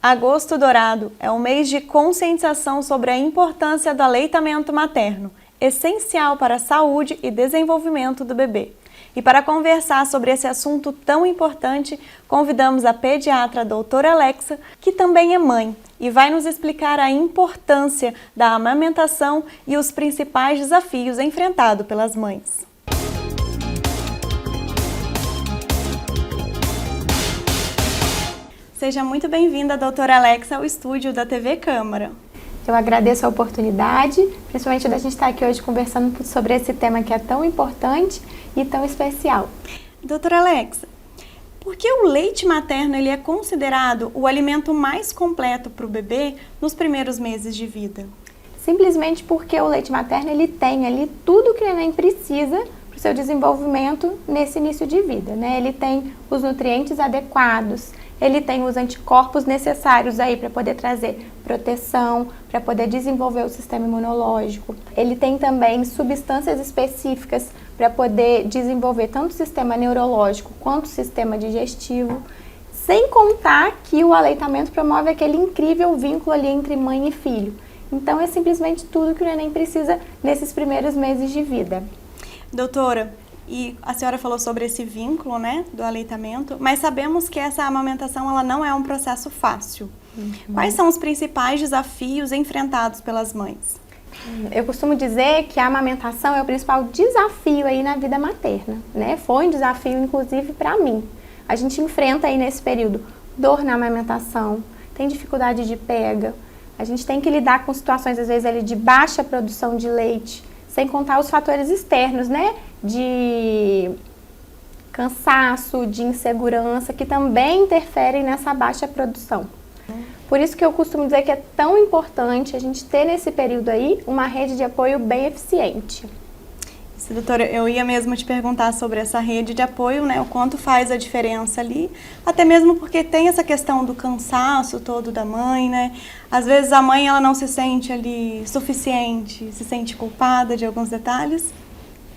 Agosto Dourado é um mês de conscientização sobre a importância do aleitamento materno, essencial para a saúde e desenvolvimento do bebê. E para conversar sobre esse assunto tão importante, convidamos a pediatra doutora Alexa, que também é mãe, e vai nos explicar a importância da amamentação e os principais desafios enfrentados pelas mães. Seja muito bem-vinda, doutora Alexa, ao estúdio da TV Câmara. Eu agradeço a oportunidade, principalmente da gente estar aqui hoje conversando sobre esse tema que é tão importante e tão especial. Doutora Alexa, por que o leite materno ele é considerado o alimento mais completo para o bebê nos primeiros meses de vida? Simplesmente porque o leite materno ele tem ali tudo que o neném precisa para o seu desenvolvimento nesse início de vida, né? Ele tem os nutrientes adequados, ele tem os anticorpos necessários aí para poder trazer proteção, para poder desenvolver o sistema imunológico. Ele tem também substâncias específicas para poder desenvolver tanto o sistema neurológico quanto o sistema digestivo. Sem contar que o aleitamento promove aquele incrível vínculo ali entre mãe e filho. Então é simplesmente tudo que o neném precisa nesses primeiros meses de vida. Doutora, e a senhora falou sobre esse vínculo, né, do aleitamento, mas sabemos que essa amamentação ela não é um processo fácil. Quais são os principais desafios enfrentados pelas mães? Eu costumo dizer que a amamentação é o principal desafio aí na vida materna, né? Foi um desafio, inclusive, para mim. A gente enfrenta aí nesse período dor na amamentação, tem dificuldade de pega, a gente tem que lidar com situações, às vezes, ali de baixa produção de leite, sem contar os fatores externos, né? De cansaço, de insegurança, que também interferem nessa baixa produção. Por isso que eu costumo dizer que é tão importante a gente ter nesse período aí uma rede de apoio bem eficiente. Isso, doutora, eu ia mesmo te perguntar sobre essa rede de apoio, né? O quanto faz a diferença ali, até mesmo porque tem essa questão do cansaço todo da mãe, né? Às vezes a mãe ela não se sente ali suficiente, se sente culpada de alguns detalhes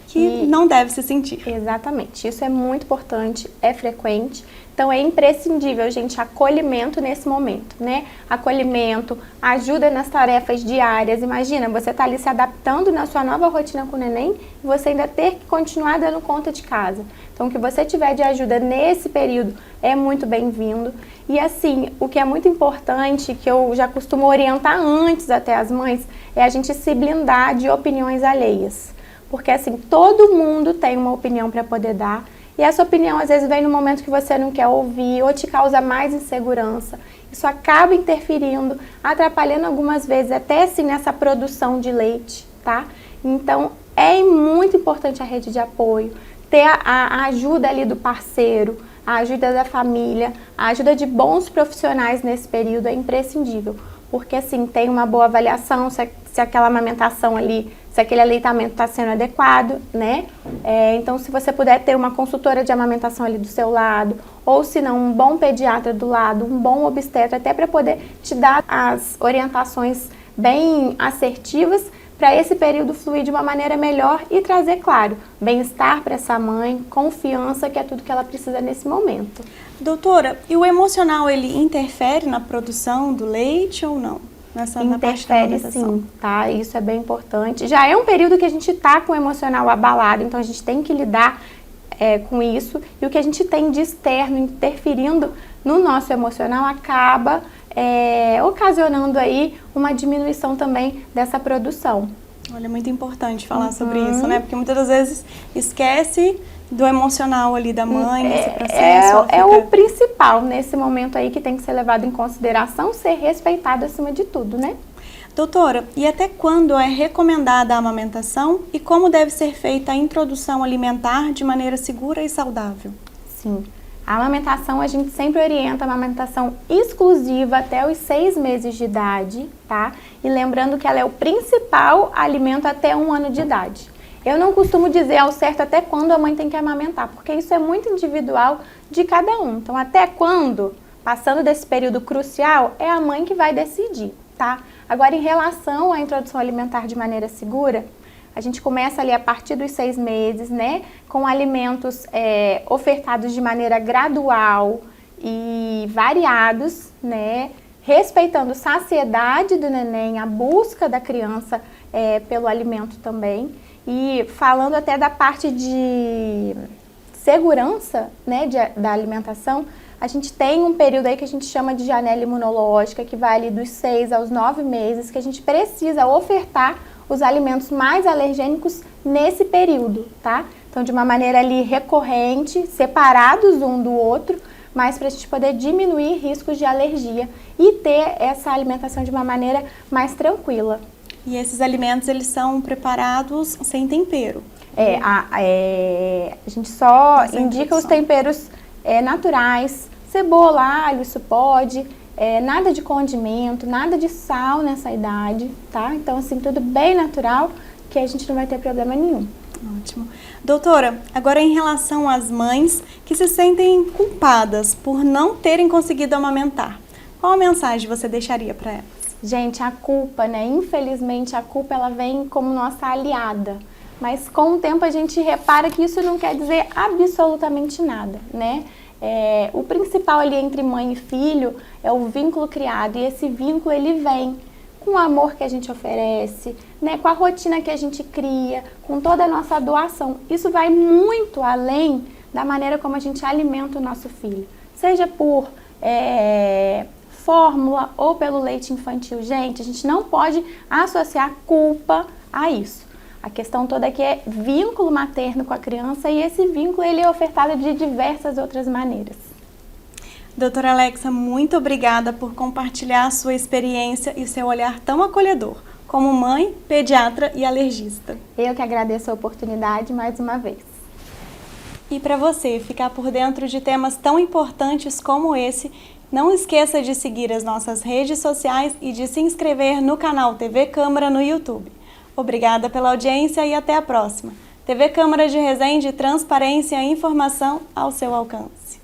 que não deve se sentir. Exatamente, isso é muito importante, é frequente, então é imprescindível, gente, acolhimento nesse momento, né? Acolhimento, ajuda nas tarefas diárias. Imagina, você tá ali se adaptando na sua nova rotina com o neném e você ainda ter que continuar dando conta de casa. Então, o que você tiver de ajuda nesse período é muito bem-vindo. E assim, o que é muito importante, que eu já costumo orientar antes até as mães, é a gente se blindar de opiniões alheias. Porque assim, todo mundo tem uma opinião para poder dar e essa opinião às vezes vem no momento que você não quer ouvir ou te causa mais insegurança. Isso acaba interferindo, atrapalhando algumas vezes até assim nessa produção de leite, tá? Então é muito importante a rede de apoio, ter a ajuda ali do parceiro, a ajuda da família, a ajuda de bons profissionais nesse período é imprescindível. Porque assim, tem uma boa avaliação se aquela amamentação ali, se aquele aleitamento está sendo adequado, né? Então, se você puder ter uma consultora de amamentação ali do seu lado, ou se não, um bom pediatra do lado, um bom obstetra, até para poder te dar as orientações bem assertivas para esse período fluir de uma maneira melhor e trazer, claro, bem-estar para essa mãe, confiança, que é tudo que ela precisa nesse momento. Doutora, e o emocional, ele interfere na produção do leite ou não? Interfere sim, tá? Isso é bem importante. Já é um período que a gente tá com o emocional abalado, então a gente tem que lidar com isso. E o que a gente tem de externo interferindo no nosso emocional acaba ocasionando aí uma diminuição também dessa produção. Olha, é muito importante falar sobre isso, né? Porque muitas das vezes esquece do emocional ali da mãe, nesse processo. É o principal nesse momento aí que tem que ser levado em consideração, ser respeitado acima de tudo, né? Doutora, e até quando é recomendada a amamentação e como deve ser feita a introdução alimentar de maneira segura e saudável? Sim, a amamentação a gente sempre orienta a amamentação exclusiva até os 6 meses de idade, tá? E lembrando que ela é o principal alimento até 1 ano de idade. Eu não costumo dizer ao certo até quando a mãe tem que amamentar, porque isso é muito individual de cada um. Então, até quando, passando desse período crucial, é a mãe que vai decidir, tá? Agora, em relação à introdução alimentar de maneira segura, a gente começa ali a partir dos 6 meses, né? Com alimentos ofertados de maneira gradual e variados, né? respeitando saciedade do neném, a busca da criança pelo alimento também. E falando até da parte de segurança, né, da alimentação, a gente tem um período aí que a gente chama de janela imunológica, que vai ali dos 6 aos 9 meses, que a gente precisa ofertar os alimentos mais alergênicos nesse período, tá? Então, de uma maneira ali recorrente, separados um do outro, mas para a gente poder diminuir riscos de alergia e ter essa alimentação de uma maneira mais tranquila. E esses alimentos, eles são preparados sem tempero? A gente só indica os temperos naturais, cebola, alho, isso pode, nada de condimento, nada de sal nessa idade, tá? Então, assim, tudo bem natural, que a gente não vai ter problema nenhum. Ótimo. Doutora, agora em relação às mães que se sentem culpadas por não terem conseguido amamentar, qual a mensagem você deixaria para elas? Gente, a culpa, né? Infelizmente, a culpa ela vem como nossa aliada. Mas com o tempo a gente repara que isso não quer dizer absolutamente nada, né? O principal ali entre mãe e filho é o vínculo criado. E esse vínculo, ele vem com o amor que a gente oferece, né? Com a rotina que a gente cria, com toda a nossa doação. Isso vai muito além da maneira como a gente alimenta o nosso filho. Seja por fórmula ou pelo leite infantil. Gente, a gente não pode associar culpa a isso. A questão toda aqui é vínculo materno com a criança e esse vínculo ele é ofertado de diversas outras maneiras. Doutora Alexa, muito obrigada por compartilhar a sua experiência e seu olhar tão acolhedor, como mãe, pediatra e alergista. Eu que agradeço a oportunidade mais uma vez. E para você ficar por dentro de temas tão importantes como esse, não esqueça de seguir as nossas redes sociais e de se inscrever no canal TV Câmara no YouTube. Obrigada pela audiência e até a próxima. TV Câmara de Resende, transparência e informação ao seu alcance.